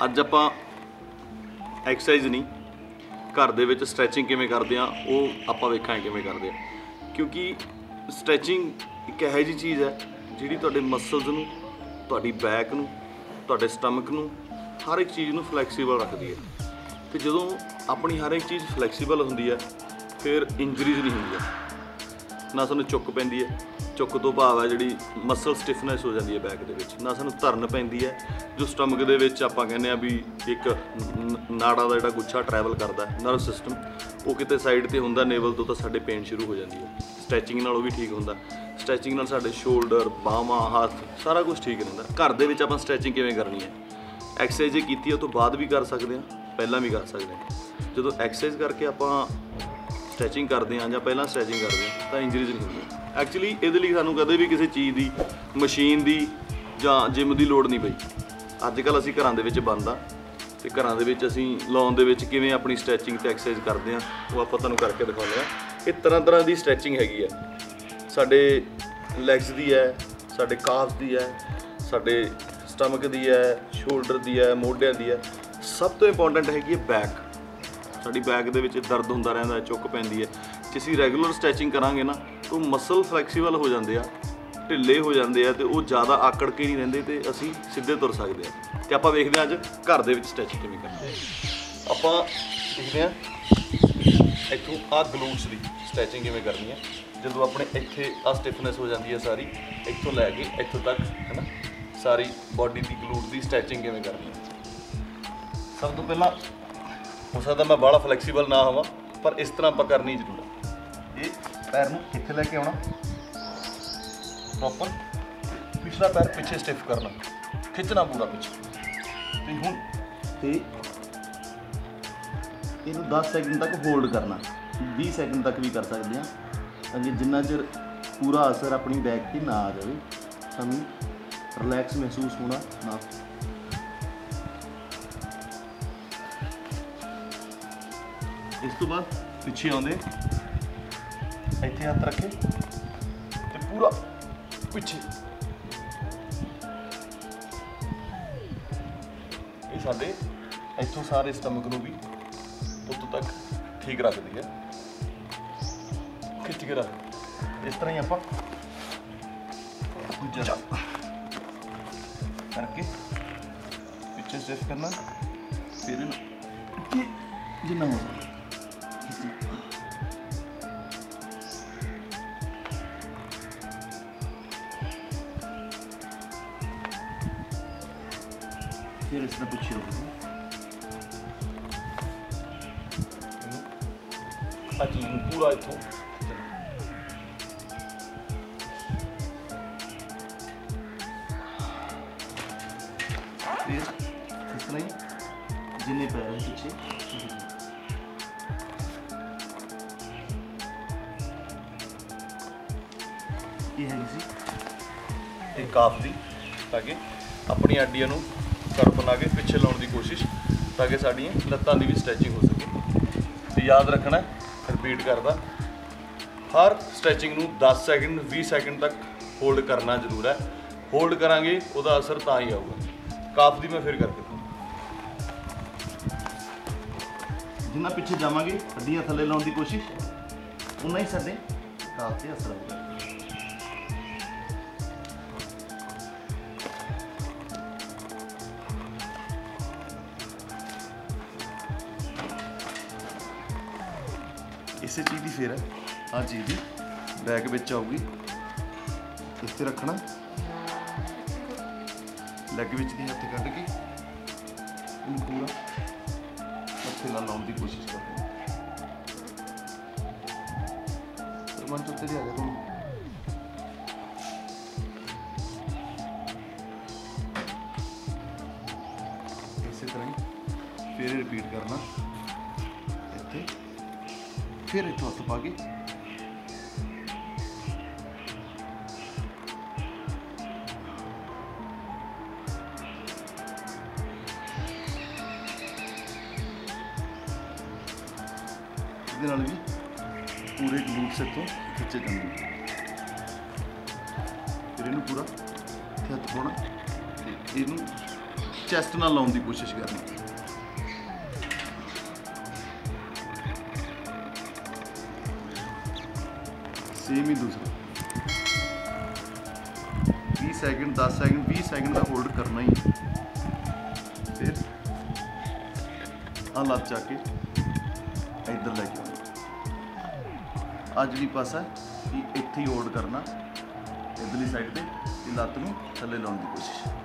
ਅੱਜ ਆਪਾਂ एक्सरसाइज नहीं घर दे विच स्ट्रैचिंग किवें करदे आ ਉਹ ਆਪਾਂ ਵੇਖਾਂਗੇ किवें करदे आ क्योंकि स्ट्रैचिंग एक ਇਹੋ ਜਿਹੀ चीज़ है ਜਿਹੜੀ ਤੁਹਾਡੇ ਮਸਲਸ ਨੂੰ ਤੁਹਾਡੀ बैक ਨੂੰ ਤੁਹਾਡੇ स्टमक ਨੂੰ हर एक चीज़ ਨੂੰ फ्लैक्सीबल रखती है ਤੇ ਜਦੋਂ ਆਪਣੀ हर एक चीज़ फ्लैक्सीबल ਹੁੰਦੀ है फिर इंजरीज नहीं ਹੁੰਦੀਆਂ ना ਸਾਨੂੰ चुक ਪੈਂਦੀ है चुक तो भाव है जी मसल स्टिफनेस हो जाती है बैक के ना सानू धरन पैंदी है जो स्टमक के आपां कहने भी एक नाड़ा का जो गुच्छा ट्रैवल करता है नर्व सिस्टम वो किते साइड ते हुंदा नेवल तो साडे पेन शुरू हो जाती है स्ट्रैचिंग नाल भी ठीक होंदा स्ट्रैचिंग नाल साडे शोल्डर बाहां हाथ सारा कुछ ठीक रहिंदा घर दे विच आपां स्ट्रैचिंग किवें करनी है एक्सरसाइज कीती है तो बाद भी कर सकते हैं पहलां भी कर सकते हैं जो एक्सरसाइज करके आपां स्ट्रैचिंग करते हैं या पहला स्ट्रैचिंग करते हैं तो इंजरीज नहीं होंदी एक्चुअली ये सानू कदे भी किसी चीज़ की मशीन की ਜਾਂ जिम की लोड़ नहीं पई अजकल असीं घरां दे विच बंद आ ते घरां दे विच असीं लॉन दे विच किवें अपनी स्ट्रैचिंग ते एक्सरसाइज करते हैं वो आपां तुहानूं करके दिखाउने आ ये तरह तरह की स्ट्रैचिंग हैगी है साडे लैग्स दी है साडे काफ्स दी है साडे स्टमक दी है शोल्डर दी है मोढियां दी है सब तो इंपॉर्टेंट हैगी है बैक साडी बैक दे विच दर्द हुंदा रहिंदा है चुक पैंदी है जे असीं रैगूलर स्ट्रैचिंग करांगे ना तो मसल फ्लैक्सीबल हो जाते हैं ढिले हो जाते हैं तो वो ज़्यादा आकड़ के नहीं रहिंदे ते असीं सीधे तुर सकते हैं तो आपां वेखदे हां अज घर दे विच स्ट्रैचिंग किवें करदे आपां देखदे हां इत्थों आ ग्लूट्स दी स्ट्रैचिंग किवें करनी है जदों अपने इत्थे आ स्टिफनेस हो जाती है सारी इत्थों लैके इत्थों तक है ना सारी बॉडी की ग्लूट की स्ट्रैचिंग किवें करनी है सब तो पहला हो सकता मैं बड़ा फ्लैक्सीबल ना होवां पर इस तरह आपां करनी जरूर है ये पैर नूं इत्थे लैके आउणा प्रॉपर पिछला पैर पिछे स्टिफ करना खिंचना पूरा पिछे तो हुण ते इहनूं 10 सेकंड तक होल्ड करना 20 सेकंड तक भी कर सकते हैं ताकि जिन्ना चिर पूरा असर अपनी बैक ते ना आ जाए सानूं रिलैक्स महसूस होना ना इस तो बाद पिछे आउंदे इत्थे हत्थ रखे ते पूरा पिछे ये साडे इत्थों सारे स्टमक नूं भी उत्तों तक ठीक रखती है खिच के रख इस तरह ही आपां दूजा करके पिछे स्टिफ करना फिर जिन्ना हो फिर इस तरह पीछे हो पूरा इत्थों फिर इस तरह ही जिन्ने पैर हैं पीछे ये है किसी एक काफ दी ताकि अपनी हड्डियों नूं कर बना के पिछे लाने की कोशिश ताकि साड़ियाँ लत्तां की भी स्ट्रैचिंग हो सके तो याद रखना रिपीट करता हर स्ट्रैचिंग नूं 10 सेकंड 20 सेकंड तक होल्ड करना जरूर है होल्ड करांगे उसका असर तां ही आऊगा काफ दी मैं फिर करके जिन्ना पिछे जावांगे हड्डियां थले लाने की कोशिश उन्ना ही साडे काफ ते असर आऊगा इस चीज़ की फिर आ चीज़ की बैक बिच आऊगी इस ते रखना लैग बिच दी हत्थ कढ़ के पूरा हत्थे नाल लाउण दी कोशिश करनी मन चुत्ते आ गया इस तरह ही फिर रिपीट करना इत्थे फिर इतों हत्थ पा के भी पूरे ग्लूट से तो खिंचे जाएंगे फिर इनू पूरा हत्थ पाना इनू चैस्ट नाल लाउण दी कोशिश करनी। सेम ही दूसरा 20 सेकंड 10 सेकंड 20 सेकंड का होल्ड करना ही। फिर आ लत चाके इधर लेके आज भी पासा कि इत्थे ही होल्ड करना इधरली साइड पे लत नूं थल्ले लाउण दी कोशिश।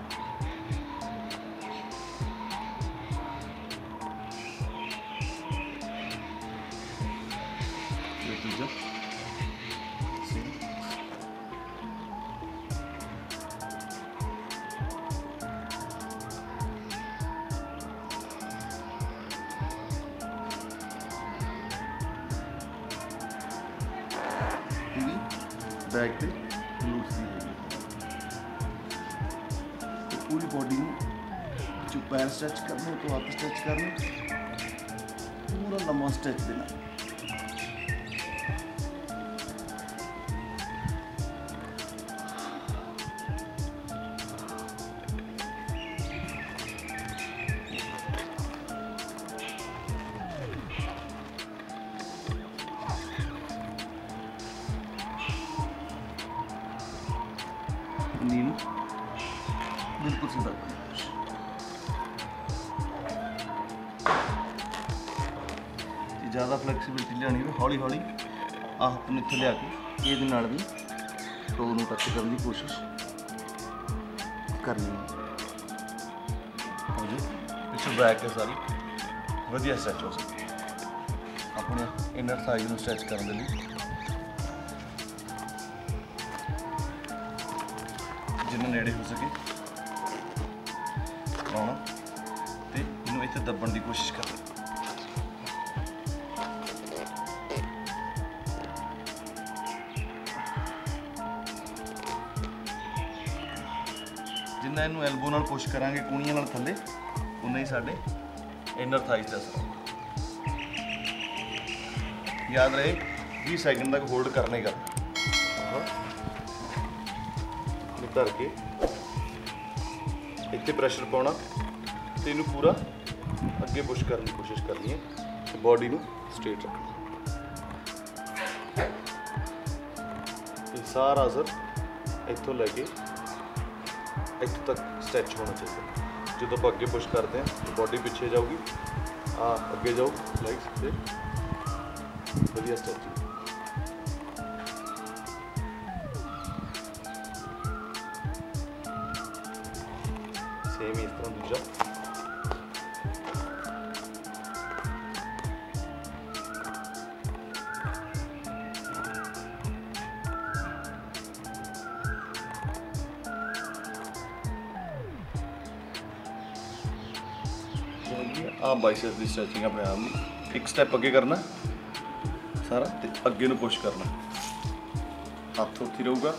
बैक पे लूज दी होगी तो पूरी बॉडी में जो पैर स्ट्रेच करने तो हाथ स्ट्रेच करने पूरा लंबा स्ट्रेच देना। नील बिल्कुल सीधा ज़्यादा फ्लैक्सीबिलिटी लियानी हो हौली हौली हथ नूं इत्थे लिया के ये भी टो नूं टच करने की कोशिश करनी है। पिछों बैक है सारी वधिया स्ट्रैच हो सकती है। अपने इनर थाइज नूं स्ट्रैच करने के लिए जिन्ना नेड़े हो सके लाना तो इनू इत्थे दबण की कोशिश करनी। जिन्ना इनू एल्बो नाल पुश करांगे कूणियां नाल थल्ले उन्ना ही साडे इनर थाइज दा असर। याद रहे 20 सेकंड तक होल्ड करने का धर के इत्थे प्रैशर पाना तो इनू पूरा अगे पुश करने की कोशिश करनी है। बॉडी नू स्ट्रेट रखना। ये सारा असर इत्थों लैके इत्थों तक स्ट्रैच होना चाहिए। जो आप अगे पुश करते हैं तो बॉडी पीछे जाऊगी अगे जाओ लेग्स से वधिया स्ट्रैचिंग। सेम ही इस तरह दूसरा बाइसेप्स की स्ट्रैचिंग अपने आप में एक स्टैप अगे करना सारा ते अगे नूं पुश करना। हाथ उत्थे रहूगा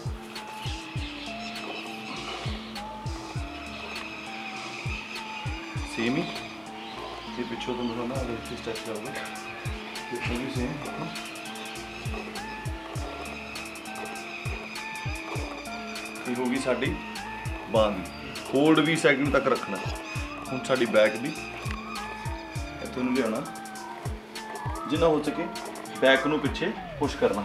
सेम ही ये पिछों तो मतलब ना अच्छी स्ट्रेच करोगे भी सेम। ये होगी साडी बांह दी होल्ड 20 सेकंड तक रखना। हुण साडी बैक दी इत्थों नूं लियाना जिन्ना हो सके बैक नूं पिछे पुश करना।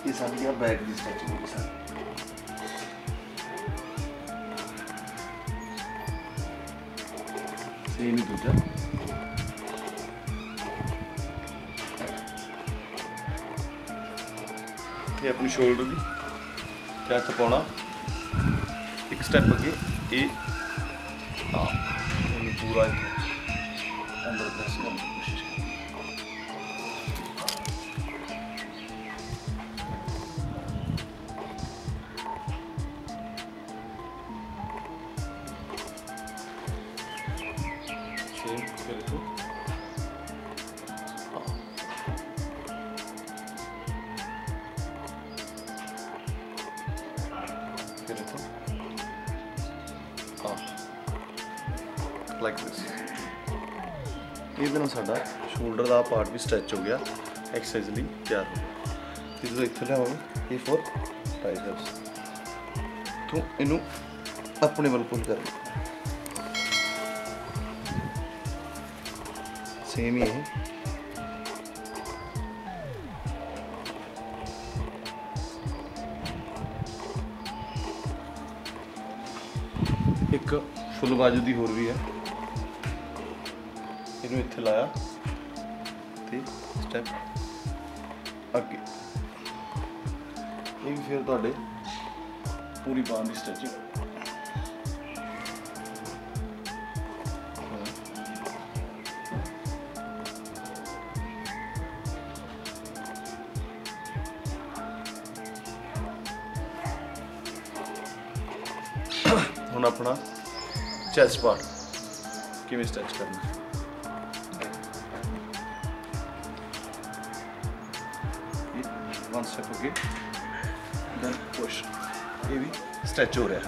ये साडी बैक दी स्ट्रेचिंग होगी सारी। सेम ही दूजा ये अपनी शोल्डर की क्या पाना एक स्टेप अगे ये पूरा अंदर प्रेस करने की कोशिश करनी। सेम फिर तो लाइक दिस। ये साडा शोल्डर का पार्ट भी स्ट्रैच हो गया एक्सरसाइज लिए तैयार हो गया। जो इतने लिया ये फॉर ट्राइसेप्स तो इनू अपने वाल पुल कर, सेम ही है। एक फुल बाजू की होर भी है, इनू इत्थे लाया ते स्टैप अगे, ये भी फिर तुहाडे पूरी बांह की स्ट्रैचिंग। हुण अपना चेस्ट पार्ट किवें स्ट्रैच करना, वन स्टेप अगे देन पुश, ये भी स्ट्रैच हो रहा है।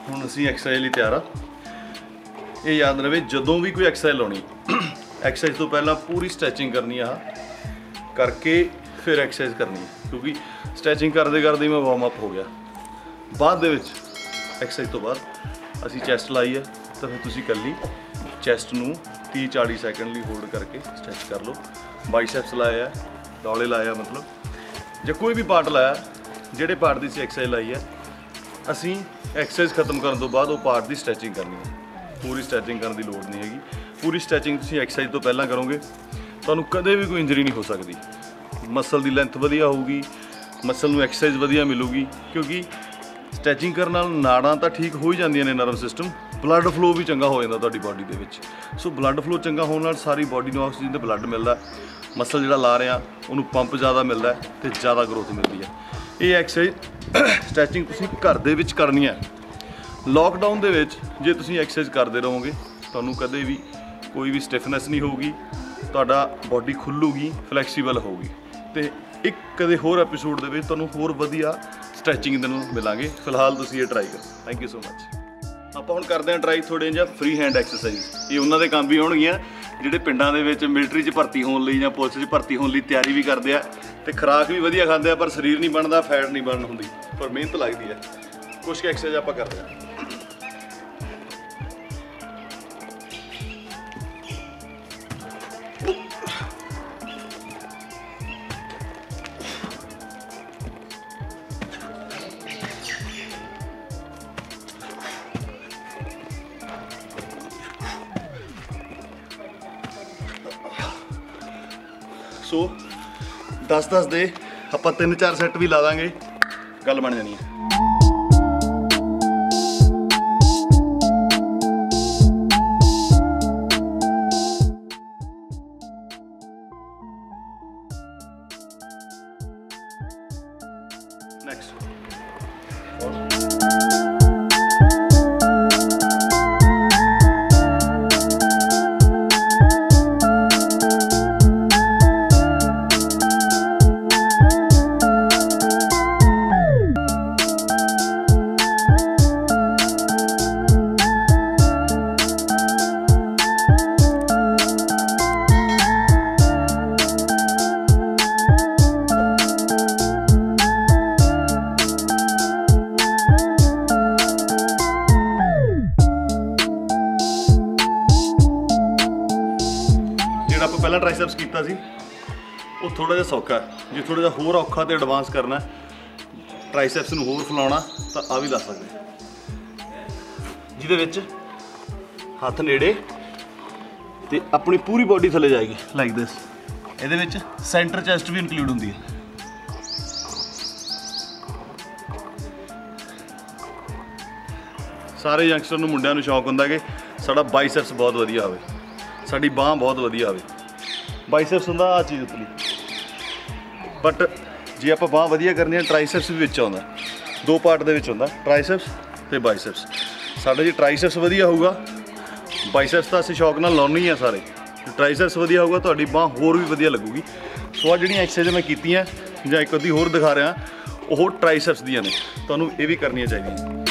हुण असीं एक्सरसाइज लई तैयार आ। ये याद रहे, जदों भी कोई एक्सरसाइज लानी, एक्सरसाइज तो पहला पूरी स्ट्रैचिंग करनी है करके फिर एक्सरसाइज करनी है, क्योंकि स्ट्रैचिंग करते करते मैं वार्म अप हो गया। बाद दे विच एक्सरसाइज तो बाद असी चैस्ट लाई है, तो फिर तुसीं कल्ली चैस्ट नूं 30-40 सैकेंड लिए होल्ड करके स्ट्रैच कर लो। बाइसैप्स लाया, डौले लाया, मतलब जो कोई भी पार्ट लाया, जिहड़े पार्ट की असीं एक्सरसाइज लाई है, असीं एक्सरसाइज खत्म करने तो बाद वो पार्ट की स्ट्रैचिंग करनी है। पूरी स्ट्रैचिंग करने की लोड़ नहीं हैगी। पूरी स्ट्रैचिंग तुसीं एक्सरसाइज तो पहला करोगे, तुहानूं कदे भी कोई इंजरी नहीं हो सकती। मसल की लेंथ वधिया होगी, मसल नूं एक्सरसाइज वधिया मिलूगी, क्योंकि स्ट्रैचिंग करने नाल नाड़ां तां ठीक हो ही जांदियां ने, नर्व सिस्टम, ब्लड फ्लो भी चंगा हो जाता तुहाडी बॉडी दे विच। सो ब्लड फ्लो चंगा होने नाल सारी बॉडी नूं ऑक्सीजन ते ब्लड मिलदा, मसल जिहड़ा ला रहे हैं उन्होंने पंप ज़्यादा मिलता है तो ज़्यादा ग्रोथ मिलती है। ये एक्सरसाइज स्ट्रैचिंग तुसीं घर दे विच करनी है। लॉकडाउन दे विच जे तुसीं एक्सरसाइज करते रहोगे, तुहानूं कदे भी कोई भी स्टिफनेस नहीं होगी, तुहाडा बॉडी खुल्लूगी, फ्लैक्सीबल होगी। तो एक कदे होर एपीसोड दे विच तुहानूं होर वधिया स्ट्रैचिंग दे नाल मिलांगे। फिलहाल तुसीं ये ट्राई करो। Thank you so much. ਆਪਾਂ ਹੁਣ ਕਰਦੇ ਹਾਂ ਟਰਾਈ ਥੋੜੇ ਜਿਹਾ ਫ੍ਰੀ ਹੈਂਡ ਐਕਸਰਸਾਈਜ਼। ਇਹ ਉਹਨਾਂ ਦੇ ਕੰਮ ਵੀ ਹੋਣਗੀਆਂ ਜਿਹੜੇ ਪਿੰਡਾਂ ਦੇ ਵਿੱਚ ਮਿਲਟਰੀ 'ਚ ਭਰਤੀ ਹੋਣ ਲਈ ਜਾਂ ਪੁਲਿਸ 'ਚ ਭਰਤੀ ਹੋਣ ਲਈ ਤਿਆਰੀ ਵੀ ਕਰਦੇ ਆ ਤੇ ਖੁਰਾਕ ਵੀ ਵਧੀਆ ਖਾਂਦੇ ਆ, ਪਰ ਸਰੀਰ ਨਹੀਂ ਬਣਦਾ, ਫੈਟ ਨਹੀਂ ਬਣਨ ਹੁੰਦੀ, ਪਰ ਮਿਹਨਤ ਲੱਗਦੀ ਹੈ। ਕੁਛ ਕੁ ਐਕਸਰਸਾਈਜ਼ ਆਪਾਂ ਕਰਦੇ ਹਾਂ। सो 10-10 ਦੇ ਆਪਾਂ 3-4 ਸੈੱਟ ਵੀ ਲਾ ਦਾਂਗੇ, ਗੱਲ ਬਣ ਜਾਣੀ ਹੈ। ਨੈਕਸਟ ਆਪਾਂ ਪਹਿਲਾਂ ਟ੍ਰਾਈਸੈਪਸ ਕੀਤਾ ਸੀ ਉਹ ਥੋੜਾ ਜਿਹਾ ਸੌਖਾ ਹੈ। ਜੇ ਥੋੜਾ ਜਿਹਾ ਹੋਰ ਔਖਾ ਤੇ ਐਡਵਾਂਸ ਕਰਨਾ ਟ੍ਰਾਈਸੈਪਸ ਨੂੰ ਹੋਰ ਫੁਲਾਉਣਾ ਤਾਂ ਆ ਵੀ ਲਾ ਸਕਦੇ, ਜਿਹਦੇ ਵਿੱਚ ਹੱਥ ਨੇੜੇ ਤੇ ਆਪਣੀ ਪੂਰੀ ਬੋਡੀ ਥੱਲੇ ਜਾਏਗੀ ਲਾਈਕ ਦਿਸ। ਇਹਦੇ ਵਿੱਚ ਸੈਂਟਰ ਚੈਸਟ ਵੀ ਇਨਕਲੂਡ ਹੁੰਦੀ ਹੈ। ਸਾਰੇ ਯੰਗਸਟਰ ਨੂੰ, ਮੁੰਡਿਆਂ ਨੂੰ ਸ਼ੌਕ ਹੁੰਦਾ ਕਿ ਸਾਡਾ ਬਾਈਸੈਪਸ ਬਹੁਤ ਵਧੀਆ ਹੋਵੇ, ਸਾਡੀ ਬਾਂਹ ਬਹੁਤ ਵਧੀਆ ਹੋਵੇ। ਬਾਈਸੈਪਸ ਹੁੰਦਾ ਆ ਚੀਜ਼ ਉਤਲੀ, ਬਟ ਜੇ ਆਪਾਂ ਬਾਂਹ ਵਧੀਆ ਕਰਨੀ ਹੈ ਟ੍ਰਾਈਸੈਪਸ ਵੀ ਵਿੱਚ ਆਉਂਦਾ, ਦੋ ਪਾਰਟ ਦੇ ਵਿੱਚ ਹੁੰਦਾ ਟ੍ਰਾਈਸੈਪਸ ਤੇ ਬਾਈਸੈਪਸ। ਸਾਡਾ ਜੇ ਟ੍ਰਾਈਸੈਪਸ ਵਧੀਆ ਹੋਊਗਾ, ਬਾਈਸੈਪਸ ਤਾਂ ਅਸੀਂ ਸ਼ੌਕ ਨਾਲ ਲਾਉਣੀ ਆ ਸਾਰੇ, ਟ੍ਰਾਈਸੈਪਸ ਵਧੀਆ ਹੋਊਗਾ ਤੁਹਾਡੀ ਬਾਂਹ ਹੋਰ ਵੀ ਵਧੀਆ ਲੱਗੂਗੀ। ਸੋ ਆ ਜਿਹੜੀਆਂ ਐਕਸਰਸਾਈਜ਼ ਮੈਂ ਕੀਤੀਆਂ ਜਾਂ ਇੱਕ ਅੱਧੀ ਹੋਰ ਦਿਖਾ ਰਿਹਾ ਉਹ ਟ੍ਰਾਈਸੈਪਸ ਦੀਆਂ ਨੇ, ਤੁਹਾਨੂੰ ਇਹ ਵੀ ਕਰਨੀਆਂ ਚਾਹੀਦੀਆਂ।